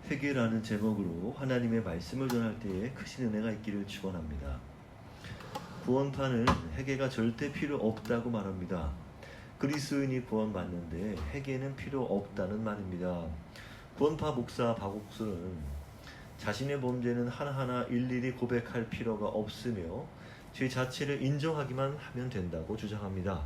회개라는 제목으로 하나님의 말씀을 전할 때에 크신 은혜가 있기를 축원합니다. 구원파는 회개가 절대 필요 없다고 말합니다. 그리스도인이 구원받는데 회개는 필요 없다는 말입니다. 구원파 목사 박옥수는 자신의 범죄는 하나하나 일일이 고백할 필요가 없으며 죄 자체를 인정하기만 하면 된다고 주장합니다.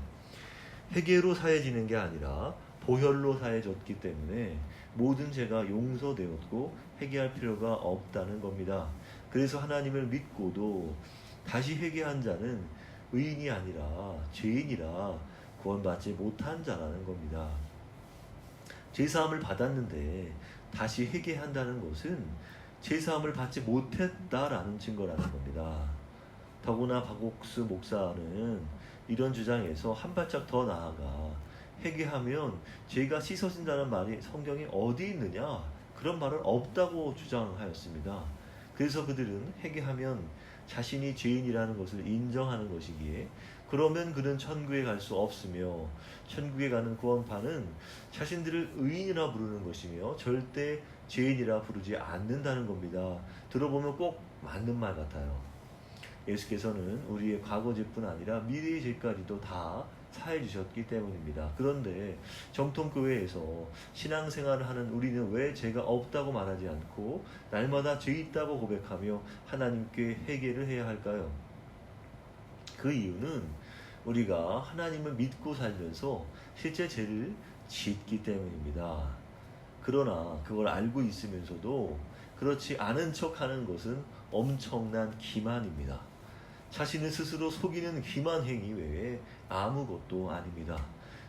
회개로 사해지는 게 아니라 보혈로 사해졌기 때문에 모든 죄가 용서되었고 회개할 필요가 없다는 겁니다. 그래서 하나님을 믿고도 다시 회개한 자는 의인이 아니라 죄인이라 구원받지 못한 자라는 겁니다. 죄사함을 받았는데 다시 회개한다는 것은 죄사함을 받지 못했다라는 증거라는 겁니다. 더구나 박옥수 목사는 이런 주장에서 한 발짝 더 나아가 회개하면 죄가 씻어진다는 말이 성경에 어디 있느냐? 그런 말은 없다고 주장하였습니다. 그래서 그들은 회개하면 자신이 죄인이라는 것을 인정하는 것이기에 그러면 그는 천국에 갈 수 없으며 천국에 가는 구원파는 자신들을 의인이라 부르는 것이며 절대 죄인이라 부르지 않는다는 겁니다. 들어보면 꼭 맞는 말 같아요. 예수께서는 우리의 과거 죄뿐 아니라 미래의 죄까지도 다 사해 주셨기 때문입니다. 그런데 정통교회에서 신앙생활을 하는 우리는 왜 죄가 없다고 말하지 않고 날마다 죄 있다고 고백하며 하나님께 회개를 해야 할까요? 그 이유는 우리가 하나님을 믿고 살면서 실제 죄를 짓기 때문입니다. 그러나 그걸 알고 있으면서도 그렇지 않은 척하는 것은 엄청난 기만입니다. 자신을 스스로 속이는 기만 행위 외에 아무것도 아닙니다.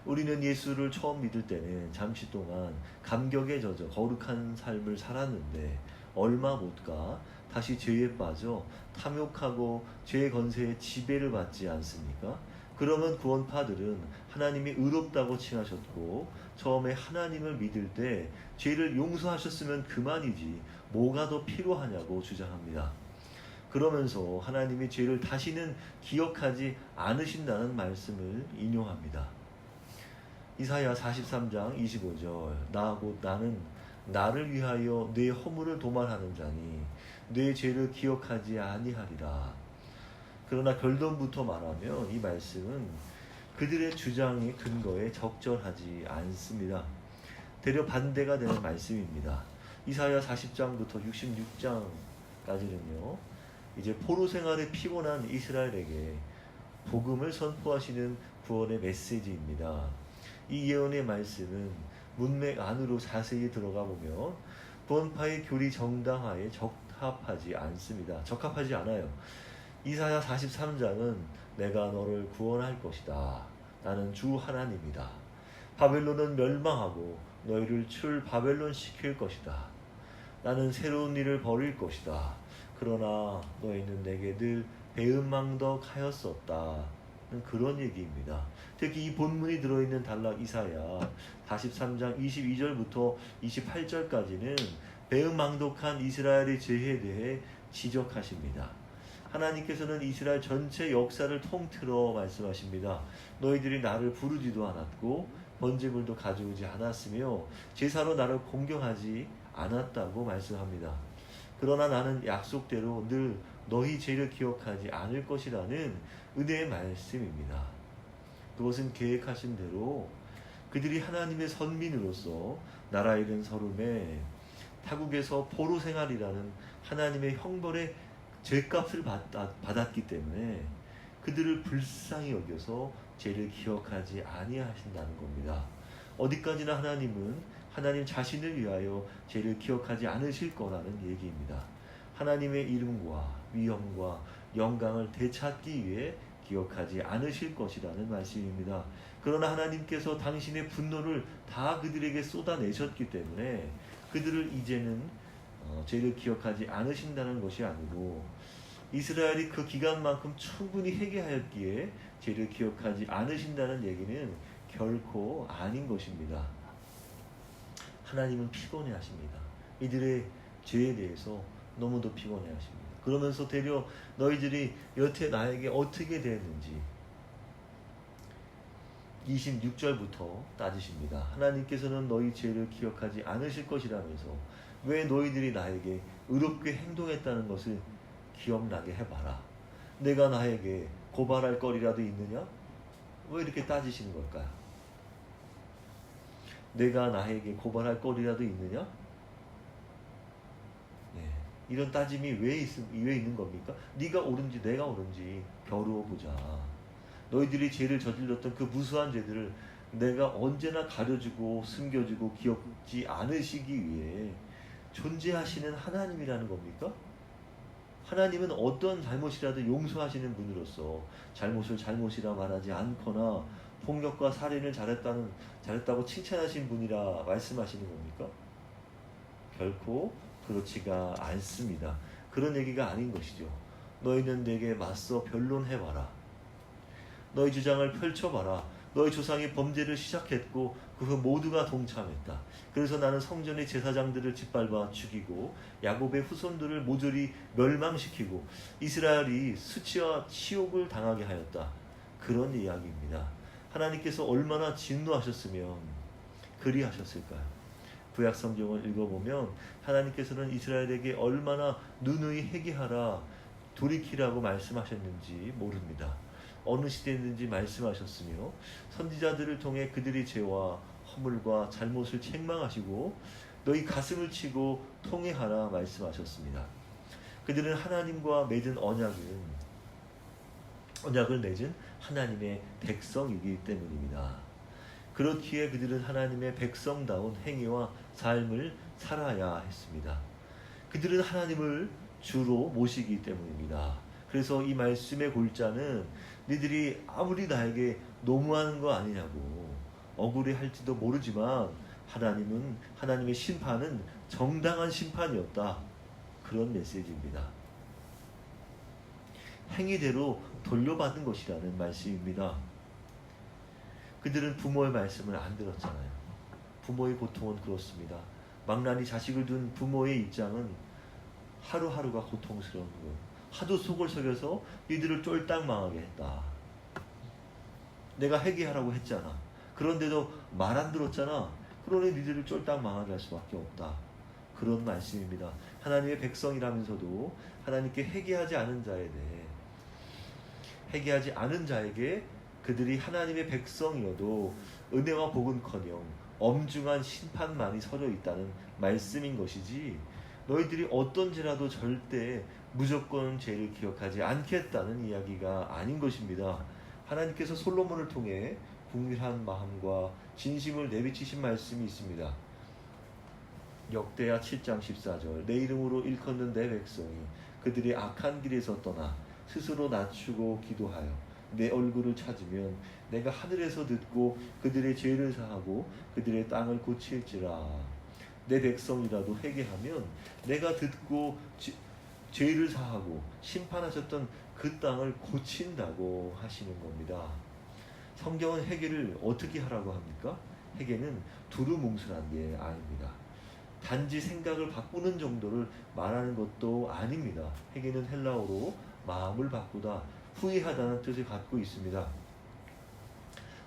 우리는 예수를 처음 믿을 때는 잠시 동안 감격에 젖어 거룩한 삶을 살았는데 얼마 못 가 다시 죄에 빠져 탐욕하고 죄의 건세에 지배를 받지 않습니까? 그러면 구원파들은 하나님이 의롭다고 칭하셨고 처음에 하나님을 믿을 때 죄를 용서하셨으면 그만이지 뭐가 더 필요하냐고 주장합니다. 그러면서 하나님이 죄를 다시는 기억하지 않으신다는 말씀을 인용합니다. 이사야 43장 25절 나 곧 나는 나를 위하여 내 허물을 도말하는 자니 내 죄를 기억하지 아니하리라. 그러나 결론부터 말하면 이 말씀은 그들의 주장의 근거에 적절하지 않습니다. 되려 반대가 되는 말씀입니다. 이사야 40장부터 66장까지는요. 이제 포로 생활에 피곤한 이스라엘에게 복음을 선포하시는 구원의 메시지입니다. 이 예언의 말씀은 문맥 안으로 자세히 들어가 보면 구원파의 교리 정당화에 적합하지 않아요. 이사야 43장은 내가 너를 구원할 것이다. 나는 주 하나님이다. 바벨론은 멸망하고 너희를 출 바벨론 시킬 것이다. 나는 새로운 일을 벌일 것이다. 그러나 너희는 내게 늘 배은망덕하였었다. 그런 얘기입니다. 특히 이 본문이 들어있는 단락 이사야 43장 22절부터 28절까지는 배은망덕한 이스라엘의 죄에 대해 지적하십니다. 하나님께서는 이스라엘 전체 역사를 통틀어 말씀하십니다. 너희들이 나를 부르지도 않았고 번제물도 가져오지 않았으며 제사로 나를 공경하지 않았다고 말씀합니다. 그러나 나는 약속대로 늘 너희 죄를 기억하지 않을 것이라는 은혜의 말씀입니다. 그것은 계획하신 대로 그들이 하나님의 선민으로서 나라 잃은 서름에 타국에서 포로 생활이라는 하나님의 형벌의 죄값을 받았기 때문에 그들을 불쌍히 여겨서 죄를 기억하지 아니하신다는 겁니다. 어디까지나 하나님은 하나님 자신을 위하여 죄를 기억하지 않으실 거라는 얘기입니다. 하나님의 이름과 위엄과 영광을 되찾기 위해 기억하지 않으실 것이라는 말씀입니다. 그러나 하나님께서 당신의 분노를 다 그들에게 쏟아내셨기 때문에 그들을 이제는 죄를 기억하지 않으신다는 것이 아니고 이스라엘이 그 기간만큼 충분히 회개하였기에 죄를 기억하지 않으신다는 얘기는 결코 아닌 것입니다. 하나님은 피곤해하십니다. 이들의 죄에 대해서 너무도 피곤해하십니다. 그러면서 되려 너희들이 여태 나에게 어떻게 대했는지 26절부터 따지십니다. 하나님께서는 너희 죄를 기억하지 않으실 것이라면서 왜 너희들이 나에게 의롭게 행동했다는 것을 기억나게 해봐라. 내가 나에게 고발할 거리라도 있느냐? 왜 이렇게 따지시는 걸까요? 내가 나에게 고발할 거리라도 있느냐? 이런 따짐이 왜 있는 겁니까? 네가 옳은지 내가 옳은지 겨루어 보자. 너희들이 죄를 저질렀던 그 무수한 죄들을 내가 언제나 가려주고 숨겨주고 기억지 않으시기 위해 존재하시는 하나님이라는 겁니까? 하나님은 어떤 잘못이라도 용서하시는 분으로서 잘못을 잘못이라 말하지 않거나 폭력과 살인을 잘했다고 칭찬하신 분이라 말씀하시는 겁니까? 결코 그렇지가 않습니다. 그런 얘기가 아닌 것이죠. 너희는 내게 맞서 변론해봐라. 너희 주장을 펼쳐봐라. 너희 조상이 범죄를 시작했고 그 후 모두가 동참했다. 그래서 나는 성전의 제사장들을 짓밟아 죽이고 야곱의 후손들을 모조리 멸망시키고 이스라엘이 수치와 치욕을 당하게 하였다. 그런 이야기입니다. 하나님께서 얼마나 진노하셨으면 그리하셨을까요? 구약 성경을 읽어보면 하나님께서는 이스라엘에게 얼마나 누누이 회개하라 돌이키라고 말씀하셨는지 모릅니다. 어느 시대든지 말씀하셨으며 선지자들을 통해 그들의 죄와 허물과 잘못을 책망하시고 너희 가슴을 치고 통회하라 말씀하셨습니다. 그들은 하나님과 맺은 언약을 맺은 하나님의 백성이기 때문입니다. 그렇기에 그들은 하나님의 백성다운 행위와 삶을 살아야 했습니다. 그들은 하나님을 주로 모시기 때문입니다. 그래서 이 말씀의 골자는 너희들이 아무리 나에게 노무하는 거 아니냐고 억울해할지도 모르지만 하나님의 심판은 정당한 심판이었다. 그런 메시지입니다. 행위대로 돌려받은 것이라는 말씀입니다. 그들은 부모의 말씀을 안 들었잖아요. 부모의 고통은 그렇습니다. 망나니 자식을 둔 부모의 입장은 하루하루가 고통스러운 거예요. 하도 속을 속여서 이들을 쫄딱 망하게 했다. 내가 회개하라고 했잖아. 그런데도 말 안 들었잖아. 그러니 니들을 쫄딱 망하게 할 수밖에 없다. 그런 말씀입니다. 하나님의 백성이라면서도 하나님께 회개하지 않은 자에게 그들이 하나님의 백성이어도 은혜와 복은커녕 엄중한 심판만이 서려 있다는 말씀인 것이지 너희들이 어떤 죄라도 절대 무조건 죄를 기억하지 않겠다는 이야기가 아닌 것입니다. 하나님께서 솔로몬을 통해 궁밀한 마음과 진심을 내비치신 말씀이 있습니다. 역대하 7장 14절 내 이름으로 일컫는 내 백성이 그들의 악한 길에서 떠나 스스로 낮추고 기도하여 내 얼굴을 찾으면 내가 하늘에서 듣고 그들의 죄를 사하고 그들의 땅을 고칠지라. 내 백성이라도 회개하면 내가 듣고 죄를 사하고 심판하셨던 그 땅을 고친다고 하시는 겁니다. 성경은 회개를 어떻게 하라고 합니까? 회개는 두루뭉술한 게 아닙니다. 단지 생각을 바꾸는 정도를 말하는 것도 아닙니다. 회개는 헬라어로 마음을 바꾸다, 후회하다는 뜻을 갖고 있습니다.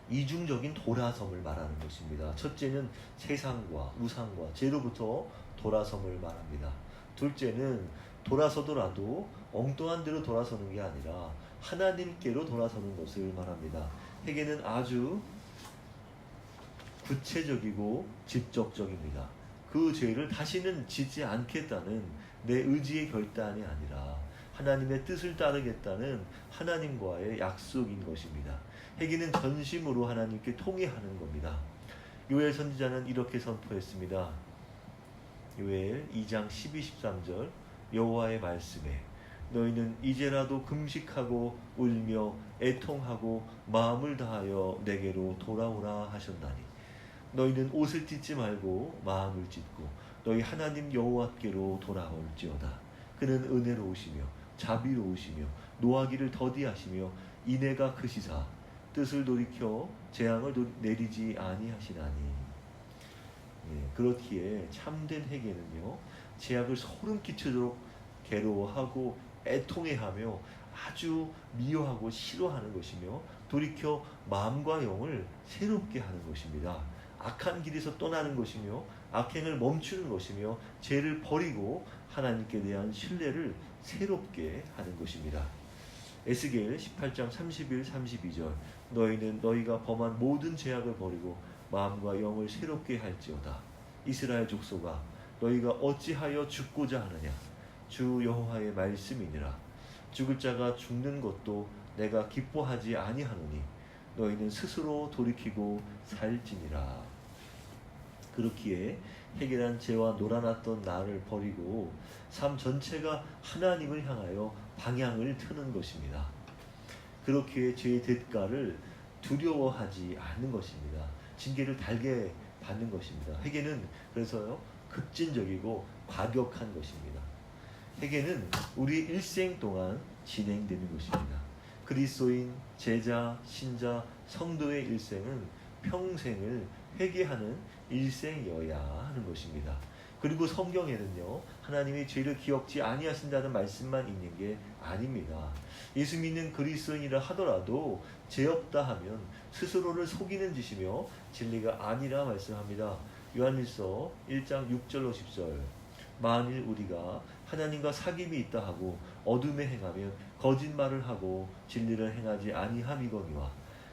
이중적인 돌아섬을 말하는 것입니다. 첫째는 세상과 우상과 죄로부터 돌아섬을 말합니다. 둘째는 돌아서더라도 엉뚱한 데로 돌아서는 게 아니라 하나님께로 돌아서는 것을 말합니다. 회개는 아주 구체적이고 직접적입니다. 그 죄를 다시는 짓지 않겠다는 내 의지의 결단이 아니라 하나님의 뜻을 따르겠다는 하나님과의 약속인 것입니다. 회개는 전심으로 하나님께 통회하는 겁니다. 요엘 선지자는 이렇게 선포했습니다. 요엘 2장 12, 13절 여호와의 말씀에 너희는 이제라도 금식하고 울며 애통하고 마음을 다하여 내게로 돌아오라 하셨나니 너희는 옷을 찢지 말고 마음을 찢고 너희 하나님 여호와께로 돌아올지어다. 그는 은혜로우시며 자비로우시며 노하기를 더디하시며 인애가 크시사 뜻을 돌이켜 재앙을 내리지 아니하시나니. 그렇기에 참된 회개는요, 죄악을 소름 끼치도록 괴로워하고 애통해하며 아주 미워하고 싫어하는 것이며 돌이켜 마음과 영을 새롭게 하는 것입니다. 악한 길에서 떠나는 것이며 악행을 멈추는 것이며 죄를 버리고 하나님께 대한 신뢰를 새롭게 하는 것입니다. 에스겔 18장 31, 32절 너희는 너희가 범한 모든 죄악을 버리고 마음과 영을 새롭게 할지어다. 이스라엘 족속아 너희가 어찌하여 죽고자 하느냐. 주 여호와의 말씀이니라. 죽을 자가 죽는 것도 내가 기뻐하지 아니하노니 너희는 스스로 돌이키고 살지니라. 그렇기에 해결한 죄와 놀아났던 나를 버리고 삶 전체가 하나님을 향하여 방향을 트는 것입니다. 그렇기에 죄의 대가를 두려워하지 않는 것입니다. 징계를 달게 받는 것입니다. 회개는 그래서요 급진적이고 과격한 것입니다. 회개는 우리 일생 동안 진행되는 것입니다. 그리스도인, 제자, 신자, 성도의 일생은 평생을 회개하는 일생이어야 하는 것입니다. 그리고 성경에는요 하나님이 죄를 기억지 아니하신다는 말씀만 있는 게 아닙니다. 예수 믿는 그리스도인이라 하더라도 죄 없다 하면 스스로를 속이는 짓이며 진리가 아니라 말씀합니다. 요한일서 1장 6절로 10절 만일 우리가 하나님과 사귐이 있다 하고 어둠에 행하면 거짓말을 하고 진리를 행하지 아니함이거니와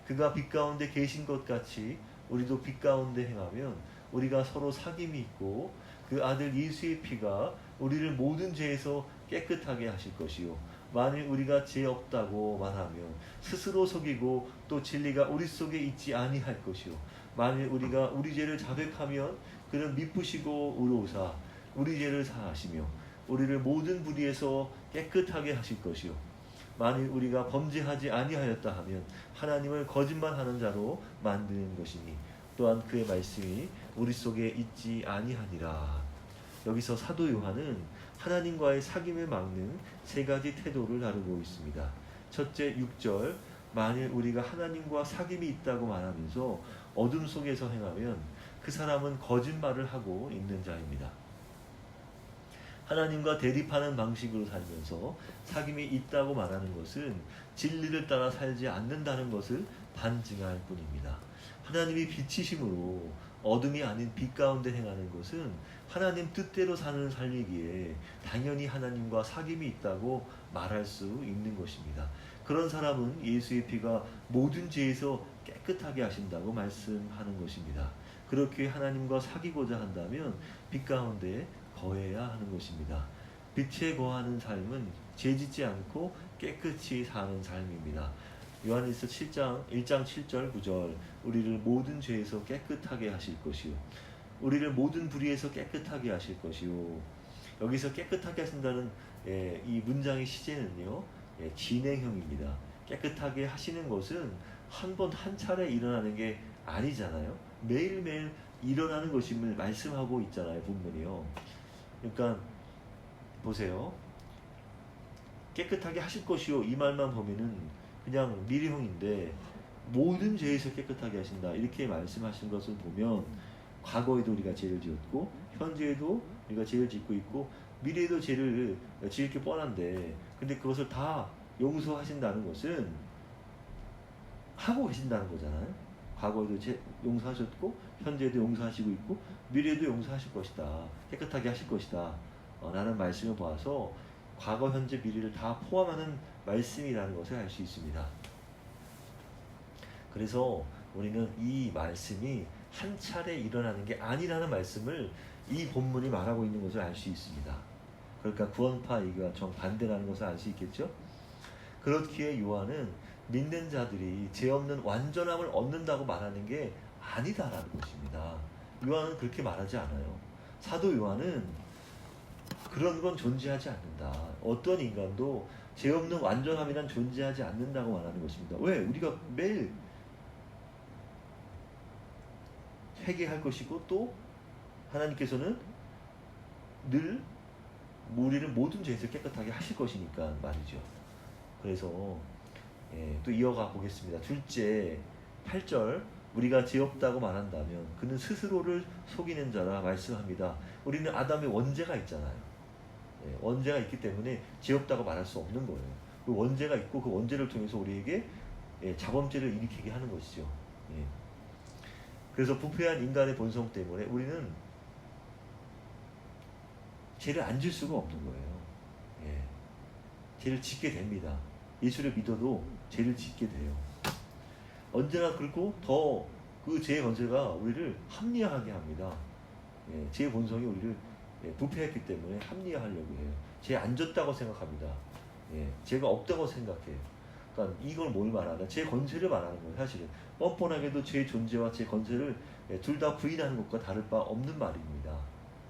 그가 빛 가운데 계신 것 같이 우리도 빛 가운데 행하면 우리가 서로 사귐이 있고 그 아들 예수의 피가 우리를 모든 죄에서 깨끗하게 하실 것이요 만일 우리가 죄 없다고 말하면 스스로 속이고 또 진리가 우리 속에 있지 아니할 것이요 만일 우리가 우리 죄를 자백하면 그는 미쁘시고 의로우사 우리 죄를 사하시며 우리를 모든 불의에서 깨끗하게 하실 것이요 만일 우리가 범죄하지 아니하였다 하면 하나님을 거짓말하는 자로 만드는 것이니 또한 그의 말씀이 우리 속에 있지 아니하니라. 여기서 사도 요한은 하나님과의 사귐을 막는 세 가지 태도를 다루고 있습니다. 첫째 6절 만일 우리가 하나님과 사귐이 있다고 말하면서 어둠 속에서 행하면 그 사람은 거짓말을 하고 있는 자입니다. 하나님과 대립하는 방식으로 살면서 사귐이 있다고 말하는 것은 진리를 따라 살지 않는다는 것을 반증할 뿐입니다. 하나님이 빛이심으로 어둠이 아닌 빛 가운데 행하는 것은 하나님 뜻대로 사는 삶이기에 당연히 하나님과 사귐이 있다고 말할 수 있는 것입니다. 그런 사람은 예수의 피가 모든 죄에서 깨끗하게 하신다고 말씀하는 것입니다. 그렇게 하나님과 사귀고자 한다면 빛 가운데 거해야 하는 것입니다. 빛에 거하는 삶은 죄짓지 않고 깨끗이 사는 삶입니다. 요한일서 1장 7절 9절 우리를 모든 죄에서 깨끗하게 하실 것이요 우리를 모든 불의에서 깨끗하게 하실 것이요 여기서 깨끗하게 하신다는 이 문장의 시제는요 진행형입니다. 깨끗하게 하시는 것은 한 번 한 차례 일어나는 게 아니잖아요. 매일매일 일어나는 것임을 말씀하고 있잖아요. 본문이요. 그러니까 보세요. 깨끗하게 하실 것이요 이 말만 보면은 그냥 미리형인데 모든 죄에서 깨끗하게 하신다 이렇게 말씀하신 것을 보면 과거에도 우리가 죄를 지었고 현재에도 우리가 죄를 짓고 있고 미래에도 죄를 지을 게 뻔한데 근데 그것을 다 용서하신다는 것은 하고 계신다는 거잖아요. 과거에도 용서하셨고 현재에도 용서하시고 있고 미래에도 용서하실 것이다. 깨끗하게 하실 것이다. 라는 말씀을 보아서 과거, 현재, 미래를 다 포함하는 말씀이라는 것을 알 수 있습니다. 그래서 우리는 이 말씀이 한 차례 일어나는 게 아니라는 말씀을 이 본문이 말하고 있는 것을 알 수 있습니다. 그러니까 구원파 얘기가 정반대라는 것을 알 수 있겠죠? 그렇기에 요한은 믿는 자들이 죄 없는 완전함을 얻는다고 말하는 게 아니다라는 것입니다. 요한은 그렇게 말하지 않아요. 사도 요한은 그런 건 존재하지 않는다. 어떤 인간도 죄 없는 완전함이란 존재하지 않는다고 말하는 것입니다. 왜? 우리가 매일 회개할 것이고 또 하나님께서는 늘 우리를 모든 죄에서 깨끗하게 하실 것이니까 말이죠. 그래서 또 이어가 보겠습니다. 둘째 8절 우리가 죄 없다고 말한다면 그는 스스로를 속이는 자라 말씀합니다. 우리는 아담의 원죄가 있잖아요. 원죄가 있기 때문에 죄 없다고 말할 수 없는 거예요. 그 원죄가 있고 그 원죄를 통해서 우리에게 자범죄를 일으키게 하는 것이죠. 예. 그래서 부패한 인간의 본성 때문에 우리는 죄를 안 질 수가 없는 거예요. 예. 죄를 짓게 됩니다. 예수를 믿어도 죄를 짓게 돼요. 언제나 그렇고 더 그 죄의 건세가 우리를 합리화하게 합니다. 예. 죄의 본성이 우리를 부패했기 때문에 합리화하려고 해요. 죄 안 졌다고 생각합니다. 예. 죄가 없다고 생각해요. 그러니까 이걸 뭘 말하나? 죄 건세를 말하는 거예요. 사실은 뻔뻔하게도 죄의 존재와 죄 건세를 둘 다 부인하는 것과 다를 바 없는 말입니다.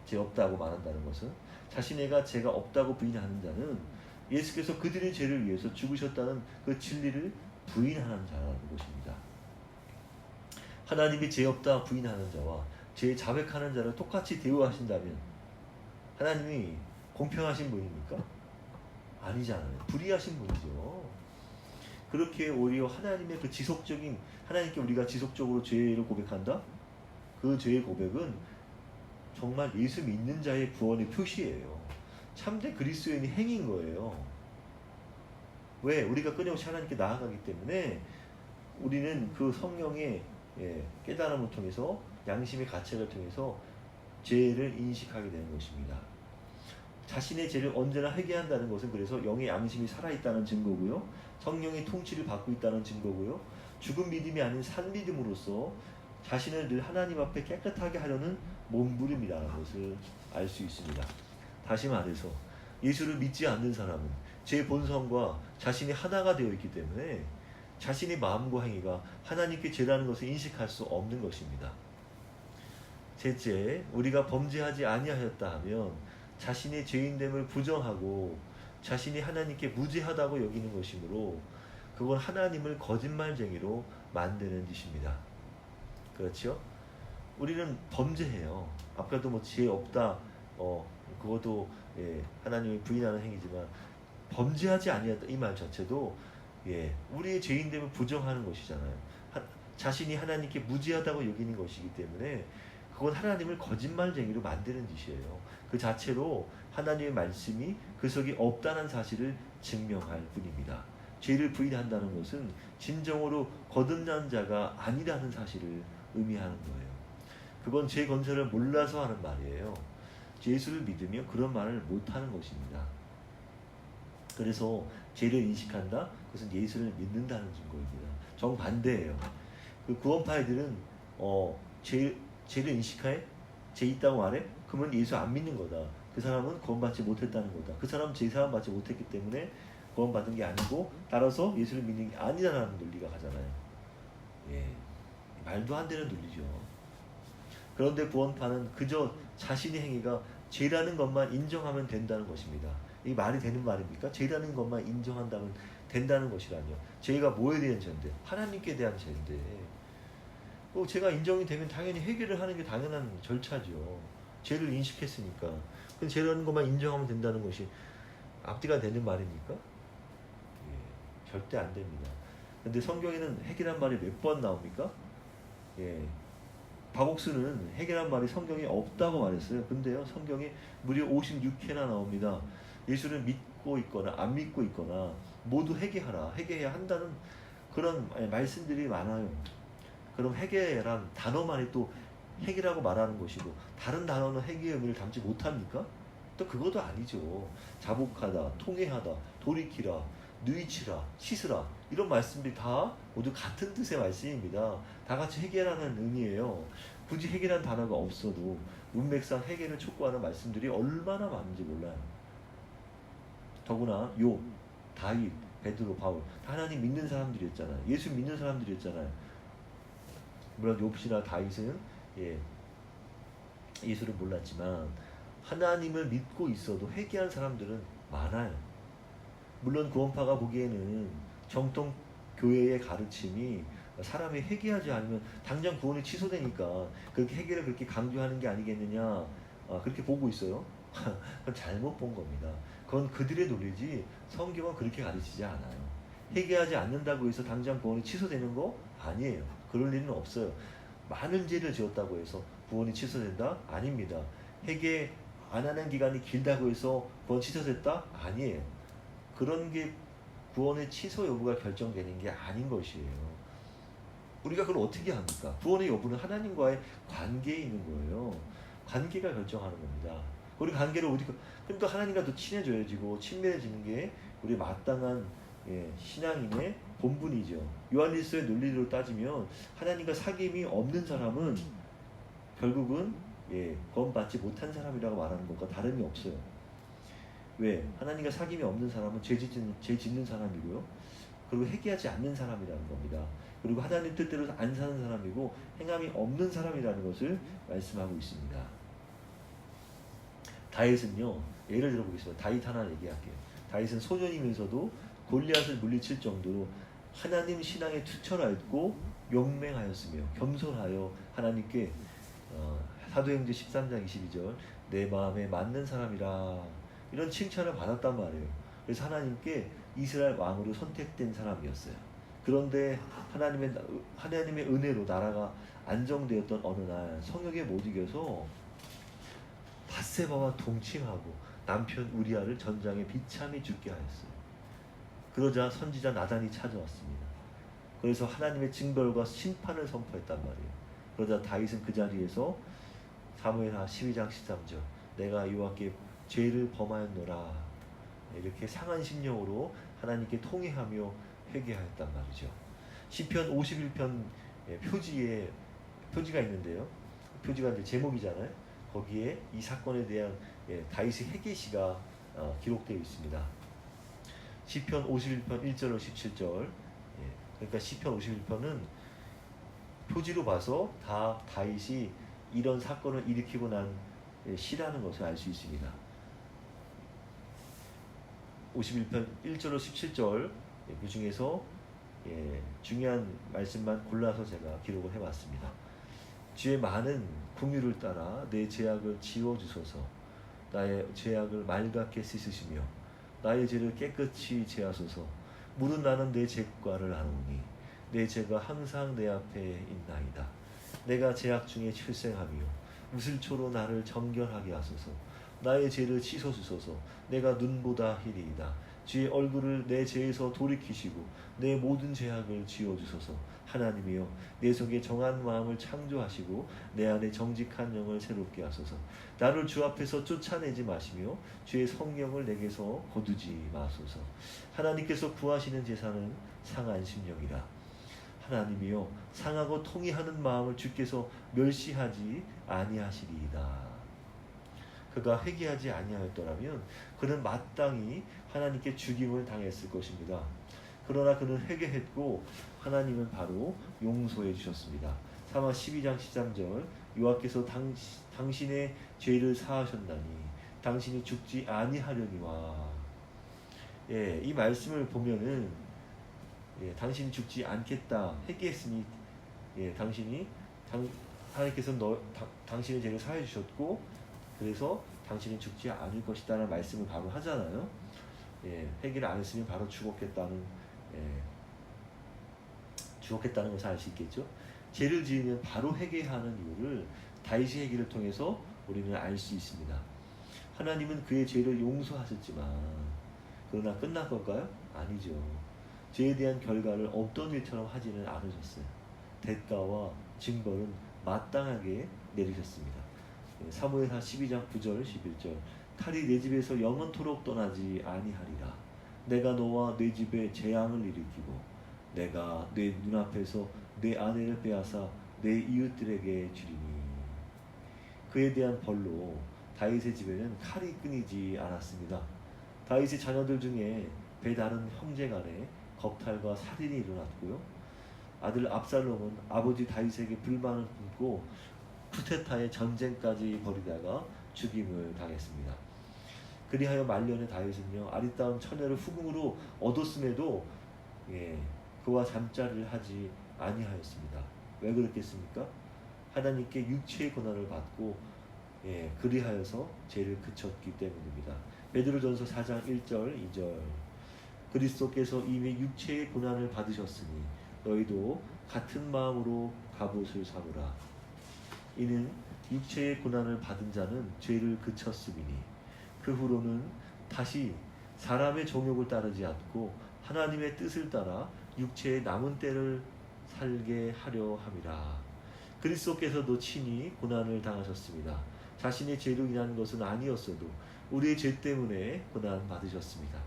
죄 없다고 말한다는 것은 자신애가 죄가 없다고 부인하는 자는 예수께서 그들의 죄를 위해서 죽으셨다는 그 진리를 부인하는 자라는 것입니다. 하나님이 죄 없다 부인하는 자와 죄 자백하는 자를 똑같이 대우하신다면 하나님이 공평하신 분입니까? 아니잖아요. 불의하신 분이죠. 그렇게 오히려 하나님의 그 지속적인, 하나님께 우리가 지속적으로 죄를 고백한다? 그 죄의 고백은 정말 예수 믿는 자의 구원의 표시예요. 참된 그리스도인의 행인 거예요. 왜? 우리가 끊임없이 하나님께 나아가기 때문에 우리는 그 성령의 깨달음을 통해서, 양심의 가책을 통해서 죄를 인식하게 되는 것입니다. 자신의 죄를 언제나 회개한다는 것은 그래서 영의 양심이 살아있다는 증거고요. 성령의 통치를 받고 있다는 증거고요. 죽은 믿음이 아닌 산 믿음으로써 자신을 늘 하나님 앞에 깨끗하게 하려는 몸부림이라는 것을 알 수 있습니다. 다시 말해서 예수를 믿지 않는 사람은 제 본성과 자신이 하나가 되어 있기 때문에 자신의 마음과 행위가 하나님께 죄라는 것을 인식할 수 없는 것입니다. 셋째, 우리가 범죄하지 아니하였다 하면 자신의 죄인됨을 부정하고 자신이 하나님께 무죄하다고 여기는 것이므로 그건 하나님을 거짓말쟁이로 만드는 짓입니다. 그렇죠? 우리는 범죄해요. 아까도 뭐 죄 없다, 그것도 하나님이 부인하는 행위지만 범죄하지 아니하다 이 말 자체도 우리의 죄인됨을 부정하는 것이잖아요. 자신이 하나님께 무죄하다고 여기는 것이기 때문에 그건 하나님을 거짓말쟁이로 만드는 짓이에요. 그 자체로 하나님의 말씀이 그 속에 없다는 사실을 증명할 뿐입니다. 죄를 부인한다는 것은 진정으로 거듭난 자가 아니라는 사실을 의미하는 거예요. 그건 죄 건설을 몰라서 하는 말이에요. 예수를 믿으며 그런 말을 못하는 것입니다. 그래서 죄를 인식한다? 그것은 예수를 믿는다는 증거입니다. 정반대예요. 그 구원파이들은 죄를 인식해? 죄 있다고 말해? 그러면 예수 안 믿는 거다. 그 사람은 구원받지 못했다는 거다. 그 사람은 제사함 받지 못했기 때문에 구원받은 게 아니고 따라서 예수를 믿는 게 아니라는 논리가 가잖아요. 말도 안 되는 논리죠. 그런데 구원파는 그저 자신의 행위가 죄라는 것만 인정하면 된다는 것입니다. 이 말이 되는 말입니까? 죄라는 것만 인정한다면 된다는 것이라뇨. 죄가 뭐에 대한 죄인데? 하나님께 대한 죄인데. 죄가 인정이 되면 당연히 해결을 하는 게 당연한 절차죠. 죄를 인식했으니까. 근데 죄라는 것만 인정하면 된다는 것이 앞뒤가 되는 말입니까? 절대 안 됩니다. 근데 성경에는 핵이란 말이 몇 번 나옵니까? 박옥수는 핵이란 말이 성경에 없다고 말했어요. 근데요, 성경에 무려 56회나 나옵니다. 예수를 믿고 있거나 안 믿고 있거나 모두 회개하라, 회개해야 한다는 그런 말씀들이 많아요. 그럼 회개란 단어만이 또 핵이라고 말하는 것이고 다른 단어는 핵의 의미를 담지 못합니까? 또 그것도 아니죠. 자복하다, 통회하다, 돌이키라, 누이치라, 씻으라 이런 말씀들이 다 모두 같은 뜻의 말씀입니다. 다 같이 회개라는 의미예요. 굳이 회개라는 단어가 없어도 문맥상 회개를 촉구하는 말씀들이 얼마나 많은지 몰라요. 더구나 욥, 다윗, 베드로, 바울 다 하나님 믿는 사람들이었잖아요. 예수 믿는 사람들이었잖아요. 물론 욥이나 다윗은 예수를 몰랐지만 하나님을 믿고 있어도 회개한 사람들은 많아요. 물론 구원파가 보기에는 정통 교회의 가르침이 사람이 회개하지 않으면 당장 구원이 취소되니까 그렇게 회개를 그렇게 강조하는 게 아니겠느냐, 그렇게 보고 있어요. 그건 잘못 본 겁니다. 그건 그들의 논리지 성경은 그렇게 가르치지 않아요. 회개하지 않는다고 해서 당장 구원이 취소되는 거 아니에요. 그럴 일은 없어요. 많은 죄를 지었다고 해서 구원이 취소된다? 아닙니다. 회개 안 하는 기간이 길다고 해서 구원 취소됐다? 아니에요. 그런 게 구원의 취소 여부가 결정되는 게 아닌 것이에요. 우리가 그걸 어떻게 합니까? 구원의 여부는 하나님과의 관계에 있는 거예요. 관계가 결정하는 겁니다. 우리 관계를 그럼 또 하나님과 더 친해져야지고 친밀해지는 게 우리 마땅한 신앙인의 본분이죠. 요한일서의 논리로 따지면 하나님과 사귐이 없는 사람은 결국은 구원받지 못한 사람이라고 말하는 것과 다름이 없어요. 왜? 하나님과 사귐이 없는 사람은 죄 짓는 사람이고요. 그리고 회개하지 않는 사람이라는 겁니다. 그리고 하나님 뜻대로 안 사는 사람이고 행함이 없는 사람이라는 것을 말씀하고 있습니다. 다윗은요, 예를 들어보겠습니다. 다윗 하나 얘기할게요. 다윗은 소년이면서도 골리앗을 물리칠 정도로 하나님 신앙에 투철하였고 용맹하였으며 겸손하여 하나님께 사도행전 13장 22절 내 마음에 맞는 사람이라 이런 칭찬을 받았단 말이에요. 그래서 하나님께 이스라엘 왕으로 선택된 사람이었어요. 그런데 하나님의 은혜로 나라가 안정되었던 어느 날 성욕에 못 이겨서 밧세바와 동침하고 남편 우리아를 전장에 비참히 죽게 하였어요. 그러자 선지자 나단이 찾아왔습니다. 그래서 하나님의 징벌과 심판을 선포했단 말이에요. 그러자 다윗은 그 자리에서 사무엘하 12장 13절 내가 여호와께 죄를 범하였노라 이렇게 상한 심령으로 하나님께 통회하며 회개하였단 말이죠. 시편 51편 표지가 있는데요. 표지가 이제 제목이잖아요. 거기에 이 사건에 대한 다윗의 회개시가 기록되어 있습니다. 시편 51편 1절로 17절. 그러니까 시편 51편은 표지로 봐서 다 다윗이 이런 사건을 일으키고 난 시라는 것을 알 수 있습니다. 51편 1절로 17절 그 중에서 중요한 말씀만 골라서 제가 기록을 해봤습니다. 주의 많은 긍휼을 따라 내 죄악을 지워주소서. 나의 죄악을 맑게 씻으시며 나의 죄를 깨끗이 제하소서. 물은 나는 내 죄과를 아노니 내 죄가 항상 내 앞에 있나이다. 내가 죄악 중에 출생하며 무슬초로 나를 정결하게 하소서. 나의 죄를 씻어주소서. 내가 눈보다 희리이다. 주의 얼굴을 내 죄에서 돌이키시고 내 모든 죄악을 지워주소서. 하나님이여 내 속에 정한 마음을 창조하시고 내 안에 정직한 영을 새롭게 하소서. 나를 주 앞에서 쫓아내지 마시며 주의 성령을 내게서 거두지 마소서. 하나님께서 구하시는 제사는 상한 심령이라. 하나님이여 상하고 통회하는 마음을 주께서 멸시하지 아니하시리이다. 그가 회개하지 아니하였더라면 그는 마땅히 하나님께 죽임을 당했을 것입니다. 그러나 그는 회개했고 하나님은 바로 용서해 주셨습니다. 사마 12장 13절 여호와께서 당신의 죄를 사하셨나니 당신이 죽지 아니하려니와. 이 말씀을 보면은 당신이 죽지 않겠다 회개했으니 하나님께서 당신의 죄를 사해 주셨고 그래서 당신은 죽지 않을 것이다라는 말씀을 바로 하잖아요. 회개를 안 했으면 바로 죽었겠다는 것을 알 수 있겠죠. 죄를 지으면 바로 회개하는 이유를 다윗의 회개를 통해서 우리는 알 수 있습니다. 하나님은 그의 죄를 용서하셨지만 그러나 끝난 건가요? 아니죠. 죄에 대한 결과를 없던 일처럼 하지는 않으셨어요. 대가와 징벌은 마땅하게 내리셨습니다. 사무엘하 12장 9절 11절 칼이 내 집에서 영원토록 떠나지 아니하리라. 내가 너와 내 집에 재앙을 일으키고 내가 내 눈앞에서 내 아내를 빼앗아 내 이웃들에게 주리니. 그에 대한 벌로 다윗의 집에는 칼이 끊이지 않았습니다. 다윗의 자녀들 중에 배다른 형제간에 겁탈과 살인이 일어났고요. 아들 압살롬은 아버지 다윗에게 불만을 품고 쿠데타의 전쟁까지 벌이다가 죽임을 당했습니다. 그리하여 말년에 다윗은요 아리따운 처녀를 후궁으로 얻었음에도 그와 잠자리를 하지 아니하였습니다. 왜 그랬겠습니까? 하나님께 육체의 고난을 받고 그리하여서 죄를 그쳤기 때문입니다. 베드로전서 4장 1절 2절 그리스도께서 이미 육체의 고난을 받으셨으니 너희도 같은 마음으로 갑옷을 사노라. 이는 육체의 고난을 받은 자는 죄를 그쳤음이니 그 후로는 다시 사람의 정욕을 따르지 않고 하나님의 뜻을 따라 육체의 남은 때를 살게 하려 함이라. 그리스도께서도 친히 고난을 당하셨습니다. 자신의 죄로 인한 것은 아니었어도 우리의 죄 때문에 고난 받으셨습니다.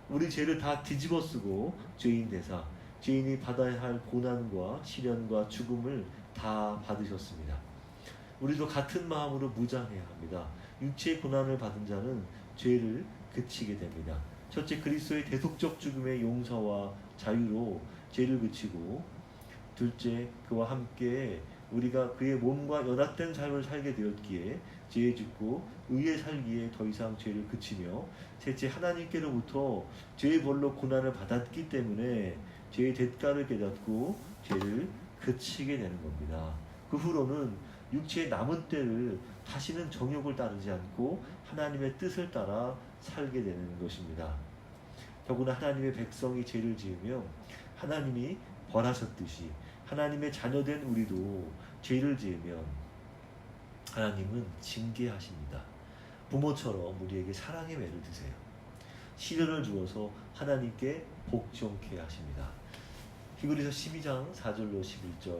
우리 죄를 다 뒤집어 쓰고 죄인 되사 죄인이 받아야 할 고난과 시련과 죽음을 다 받으셨습니다. 우리도 같은 마음으로 무장해야 합니다. 육체의 고난을 받은 자는 죄를 그치게 됩니다. 첫째, 그리스도의 대속적 죽음의 용서와 자유로 죄를 그치고, 둘째, 그와 함께 우리가 그의 몸과 연합된 삶을 살게 되었기에 죄에 죽고 의에 살기에 더 이상 죄를 그치며, 셋째, 하나님께로부터 죄의 벌로 고난을 받았기 때문에 죄의 대가를 깨닫고 죄를 그치게 되는 겁니다. 그 후로는 육체의 남은 때를 다시는 정욕을 따르지 않고 하나님의 뜻을 따라 살게 되는 것입니다. 더구나 하나님의 백성이 죄를 지으며 하나님이 벌하셨듯이 하나님의 자녀된 우리도 죄를 지으면 하나님은 징계하십니다. 부모처럼 우리에게 사랑의 매를 드세요. 시련을 주어서 하나님께 복종케 하십니다. 히브리서 12장 4절로 11절,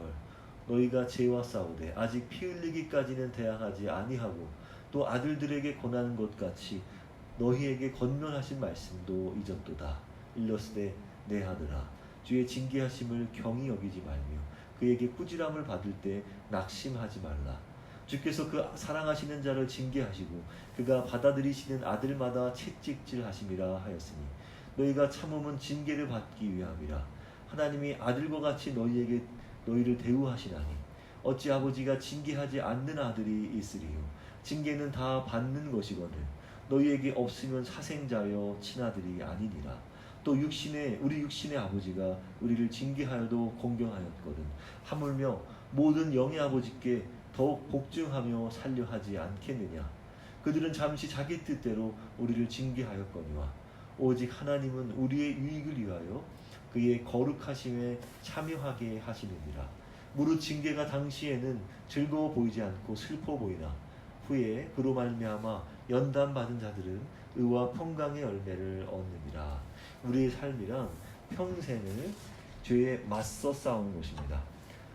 너희가 죄와 싸우되 아직 피 흘리기까지는 대항하지 아니하고 또 아들들에게 권하는 것 같이 너희에게 권면하신 말씀도 잊었도다. 일러스되 내 아들아, 주의 징계하심을 경히 여기지 말며 그에게 꾸지람을 받을 때 낙심하지 말라. 주께서 그 사랑하시는 자를 징계하시고 그가 받아들이시는 아들마다 채찍질하심이라 하였으니 너희가 참음은 징계를 받기 위함이라. 하나님이 아들과 같이 너희를 대우하시나니 어찌 아버지가 징계하지 않는 아들이 있으리요. 징계는 다 받는 것이거늘 너희에게 없으면 사생자여 친아들이 아니니라. 또 우리 육신의 아버지가 우리를 징계하여도 공경하였거든 하물며 모든 영의 아버지께 더욱 복종하며 살려 하지 않겠느냐. 그들은 잠시 자기 뜻대로 우리를 징계하였거니와 오직 하나님은 우리의 유익을 위하여 그의 거룩하심에 참여하게 하시느니라. 무릇 징계가 당시에는 즐거워 보이지 않고 슬퍼 보이나 후에 그로 말미암아 연단 받은 자들은 의와 평강의 열매를 얻느니라. 우리의 삶이란 평생을 죄에 맞서 싸우는 것입니다.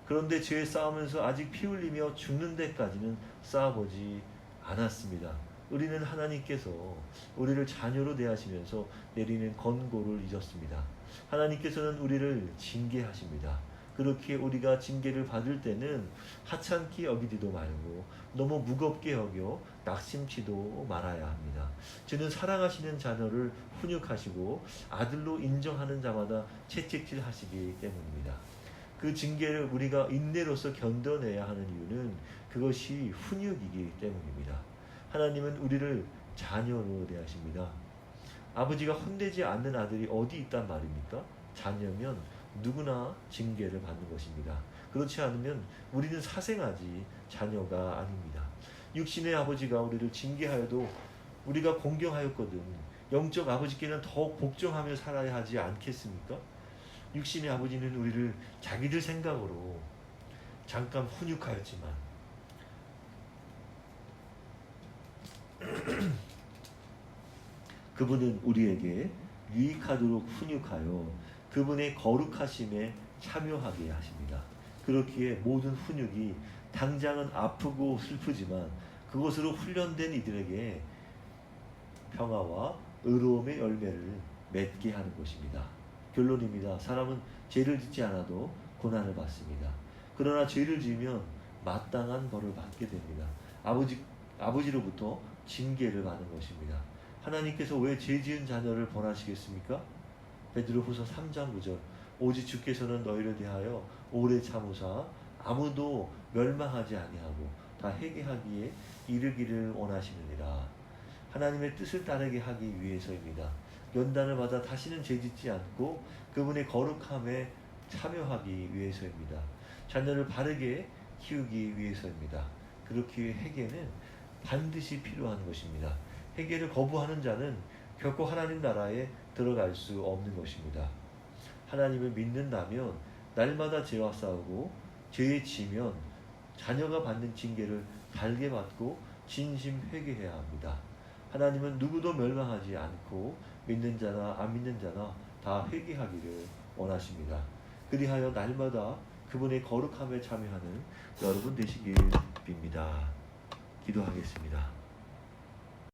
그런데 죄에 싸우면서 아직 피 흘리며 죽는 데까지는 싸워보지 않았습니다. 우리는 하나님께서 우리를 자녀로 대하시면서 내리는 권고를 잊었습니다. 하나님께서는 우리를 징계하십니다. 그렇게 우리가 징계를 받을 때는 하찮게 여기지도 말고 너무 무겁게 여겨 낙심치도 말아야 합니다. 주는 사랑하시는 자녀를 훈육하시고 아들로 인정하는 자마다 채찍질하시기 때문입니다. 그 징계를 우리가 인내로서 견뎌내야 하는 이유는 그것이 훈육이기 때문입니다. 하나님은 우리를 자녀로 대하십니다. 아버지가 혼내지 않는 아들이 어디 있단 말입니까? 자녀면 누구나 징계를 받는 것입니다. 그렇지 않으면 우리는 사생아지 자녀가 아닙니다. 육신의 아버지가 우리를 징계하여도 우리가 공경하였거든 영적 아버지께는 더욱 복종하며 살아야 하지 않겠습니까? 육신의 아버지는 우리를 자기들 생각으로 잠깐 훈육하였지만 그분은 우리에게 유익하도록 훈육하여 그분의 거룩하심에 참여하게 하십니다. 그렇기에 모든 훈육이 당장은 아프고 슬프지만 그것으로 훈련된 이들에게 평화와 의로움의 열매를 맺게 하는 것입니다. 결론입니다. 사람은 죄를 짓지 않아도 고난을 받습니다. 그러나 죄를 지으면 마땅한 벌을 받게 됩니다. 아버지로부터 징계를 받는 것입니다. 하나님께서 왜 죄 지은 자녀를 벌하시겠습니까? 베드로후서 3장 9절, 오직 주께서는 너희를 대하여 오래 참으사 아무도 멸망하지 아니하고 다 회개하기에 이르기를 원하시느니라. 하나님의 뜻을 따르게 하기 위해서입니다. 연단을 받아 다시는 죄짓지 않고 그분의 거룩함에 참여하기 위해서입니다. 자녀를 바르게 키우기 위해서입니다. 그렇기 위해 회개는 반드시 필요한 것입니다. 회개를 거부하는 자는 결코 하나님 나라에 들어갈 수 없는 것입니다. 하나님을 믿는다면 날마다 죄와 싸우고 죄에 지면 자녀가 받는 징계를 달게 받고 진심 회개해야 합니다. 하나님은 누구도 멸망하지 않고 믿는 자나 안 믿는 자나 다 회개하기를 원하십니다. 그리하여 날마다 그분의 거룩함에 참여하는 여러분 되시길 빕니다. 기도하겠습니다.